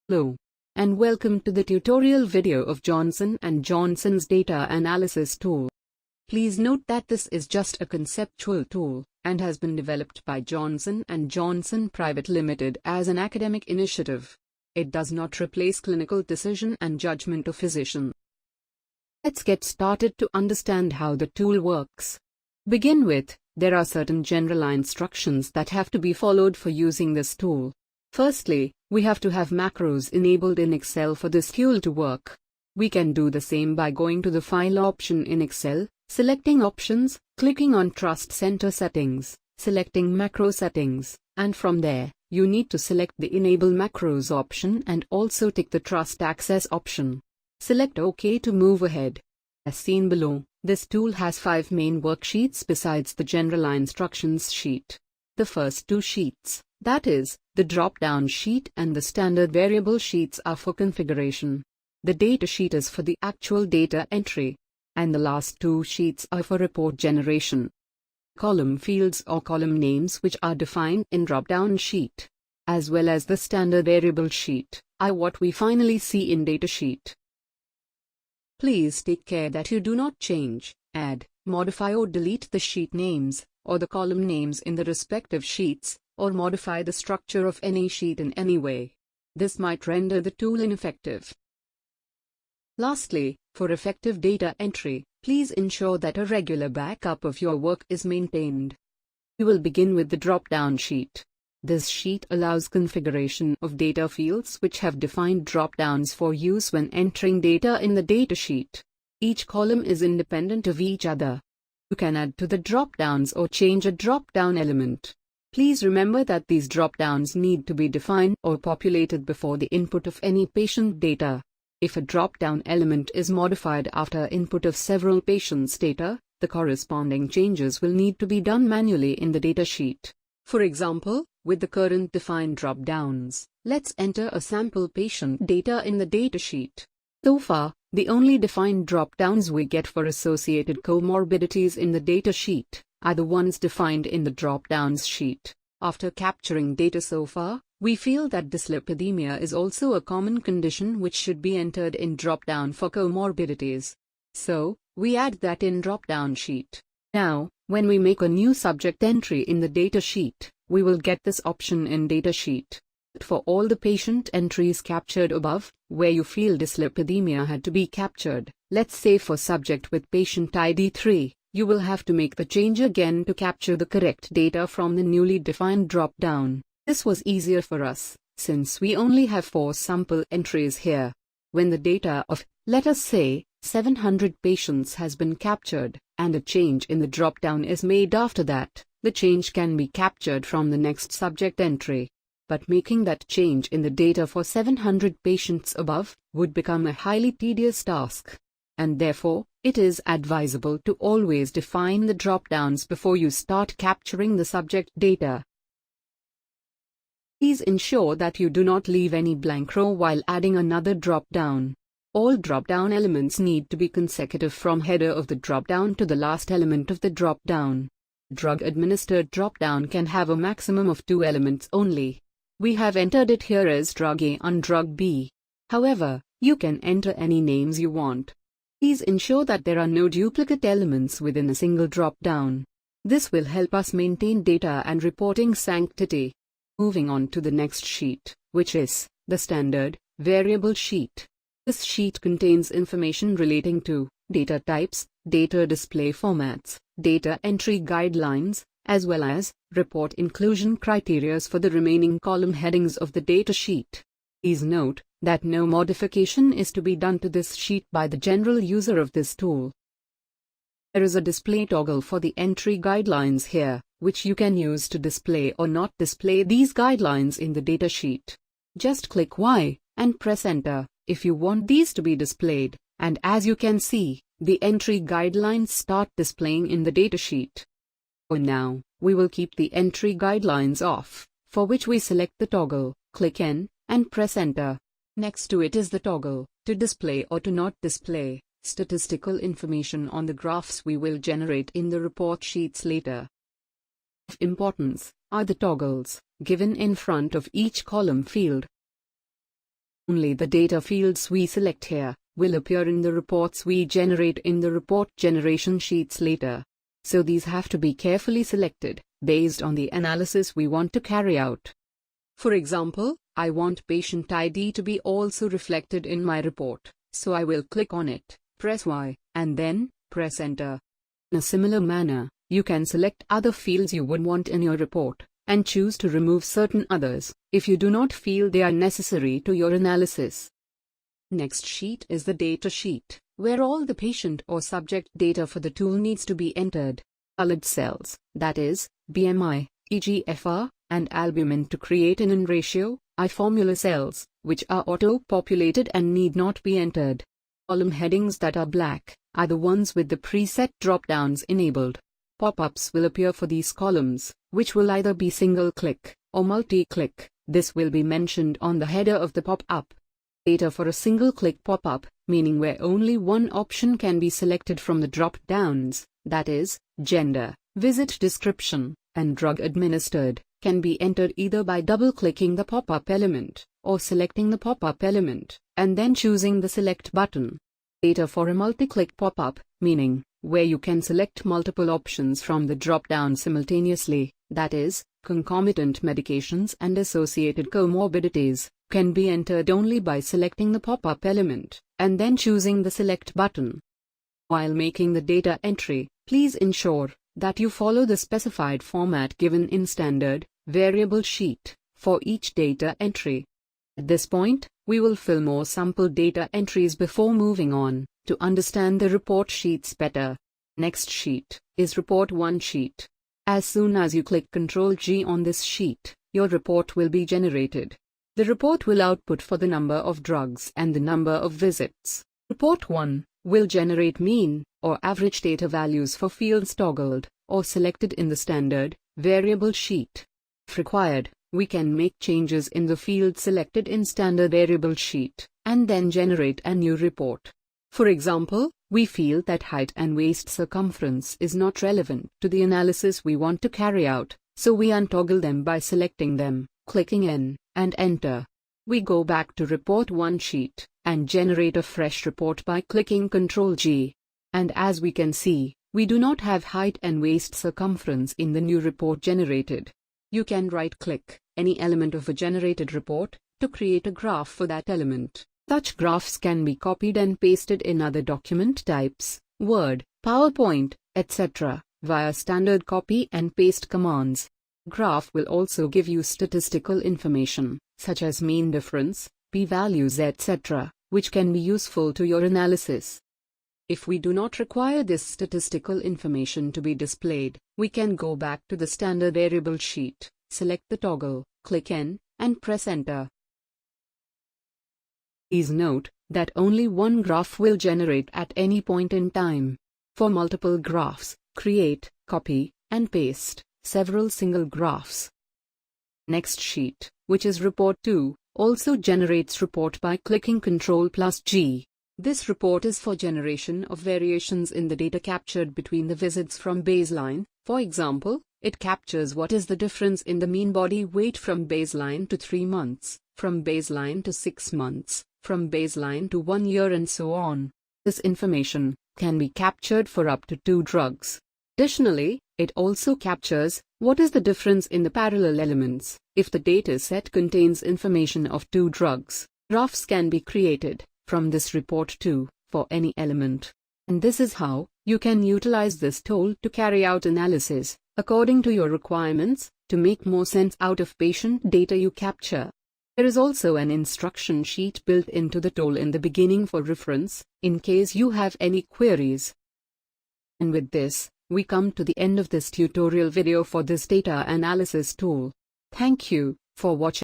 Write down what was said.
Hello, and welcome to the tutorial video of Johnson & Johnson's data analysis tool. Please note that this is just a conceptual tool and has been developed by Johnson & Johnson Private Limited as an academic initiative. It does not replace clinical decision and judgment of physician. Let's get started to understand how the tool works. Begin with, there are certain general instructions that have to be followed for using this tool. Firstly, we have to have macros enabled in Excel for this tool to work. We can do the same by going to the File option in Excel, selecting Options, clicking on Trust Center Settings, selecting Macro Settings, and from there, you need to select the Enable Macros option and also tick the Trust Access option. Select OK to move ahead. As seen below, this tool has 5 main worksheets besides the General Instructions sheet. The first 2 sheets, that is, the drop-down sheet and the standard variable sheets, are for configuration. The data sheet is for the actual data entry. And the last 2 sheets are for report generation. Column fields or column names which are defined in drop-down sheet, as well as the standard variable sheet, are what we finally see in data sheet. Please take care that you do not change, add, modify or delete the sheet names, or the column names in the respective sheets, or modify the structure of any sheet in any way. This might render the tool ineffective. Lastly, for effective data entry, please ensure that a regular backup of your work is maintained. We will begin with the drop-down sheet. This sheet allows configuration of data fields which have defined drop-downs for use when entering data in the data sheet. Each column is independent of each other. You can add to the drop-downs or change a drop-down element. Please remember that these drop-downs need to be defined or populated before the input of any patient data. If a drop-down element is modified after input of several patients' data, the corresponding changes will need to be done manually in the data sheet. For example, with the current defined drop-downs, let's enter a sample patient data in the data sheet. So far, the only defined drop-downs we get for associated comorbidities in the data sheet are the ones defined in the drop-downs sheet. After capturing data so far, we feel that dyslipidemia is also a common condition which should be entered in drop-down for comorbidities. So, we add that in drop-down sheet. Now, when we make a new subject entry in the data sheet, we will get this option in data sheet. For all the patient entries captured above, where you feel dyslipidemia had to be captured, let's say for subject with patient ID 3, you will have to make the change again to capture the correct data from the newly defined drop-down. This was easier for us, since we only have 4 sample entries here. When the data of, let us say, 700 patients has been captured, and a change in the drop-down is made after that, the change can be captured from the next subject entry. But making that change in the data for 700 patients above would become a highly tedious task. And therefore, it is advisable to always define the drop-downs before you start capturing the subject data. Please ensure that you do not leave any blank row while adding another drop-down. All drop-down elements need to be consecutive from header of the drop-down to the last element of the drop-down. Drug-administered drop-down can have a maximum of 2 elements only. We have entered it here as drug A and drug B. However, you can enter any names you want. Please ensure that there are no duplicate elements within a single drop-down. This will help us maintain data and reporting sanctity. Moving on to the next sheet, which is the standard variable sheet. This sheet contains information relating to data types, data display formats, data entry guidelines, as well as report inclusion criteria for the remaining column headings of the data sheet. Please note that no modification is to be done to this sheet by the general user of this tool. There is a display toggle for the entry guidelines here, which you can use to display or not display these guidelines in the data sheet. Just click Y and press Enter if you want these to be displayed, and as you can see, the entry guidelines start displaying in the data sheet. For now, we will keep the entry guidelines off, for which we select the toggle, click N, and press Enter. Next to it is the toggle, to display or to not display statistical information on the graphs we will generate in the report sheets later. Of importance are the toggles given in front of each column field. Only the data fields we select here will appear in the reports we generate in the report generation sheets later. So these have to be carefully selected based on the analysis we want to carry out. For example, I want patient ID to be also reflected in my report, so I will click on it, press Y, and then press Enter. In a similar manner, you can select other fields you would want in your report, and choose to remove certain others, if you do not feel they are necessary to your analysis. Next sheet is the data sheet, where all the patient or subject data for the tool needs to be entered. Colored cells, that is, BMI, eGFR, and albumin to create an in ratio, I formula cells, which are auto-populated and need not be entered. Column headings that are black are the ones with the preset drop-downs enabled. Pop-ups will appear for these columns, which will either be single-click or multi-click. This will be mentioned on the header of the pop-up. Data for a single-click pop-up, meaning where only one option can be selected from the drop-downs, that is, gender, visit description, and drug administered, can be entered either by double-clicking the pop-up element, or selecting the pop-up element, and then choosing the Select button. Data for a multi-click pop-up, meaning where you can select multiple options from the drop-down simultaneously, that is, concomitant medications and associated comorbidities, can be entered only by selecting the pop-up element, and then choosing the Select button. While making the data entry, please ensure that you follow the specified format given in standard variable sheet for each data entry. At this point, we will fill more sample data entries before moving on to understand the report sheets better. Next sheet is Report 1 sheet. As soon as you click Ctrl-G on this sheet, your report will be generated. The report will output for the number of drugs and the number of visits. Report 1 will generate mean or average data values for fields toggled or selected in the standard variable sheet. If required, we can make changes in the field selected in standard variable sheet and then generate a new report. For example, we feel that height and waist circumference is not relevant to the analysis we want to carry out, so we untoggle them by selecting them, clicking N, and Enter. We go back to Report 1 sheet and generate a fresh report by clicking Ctrl-G. And as we can see, we do not have height and waist circumference in the new report generated. You can right-click any element of a generated report to create a graph for that element. Such graphs can be copied and pasted in other document types, Word, PowerPoint, etc., via standard copy and paste commands. Graph will also give you statistical information, such as mean difference, p-values, etc., which can be useful to your analysis. If we do not require this statistical information to be displayed, we can go back to the standard variable sheet, select the toggle, click N, and press Enter. Please note that only one graph will generate at any point in time. For multiple graphs, create, copy, and paste several single graphs. Next sheet, which is Report 2, also generates report by clicking Ctrl+G. This report is for generation of variations in the data captured between the visits from baseline. For example, it captures what is the difference in the mean body weight from baseline to 3 months, from baseline to 6 months, from baseline to 1 year, and so on. This information can be captured for up to 2 drugs. Additionally, it also captures what is the difference in the parallel elements if the data set contains information of 2 drugs. Graphs can be created from this report too for any element. And this is how you can utilize this tool to carry out analysis according to your requirements to make more sense out of patient data you capture. There is also an instruction sheet built into the tool in the beginning for reference, in case you have any queries. And with this, we come to the end of this tutorial video for this data analysis tool. Thank you for watching.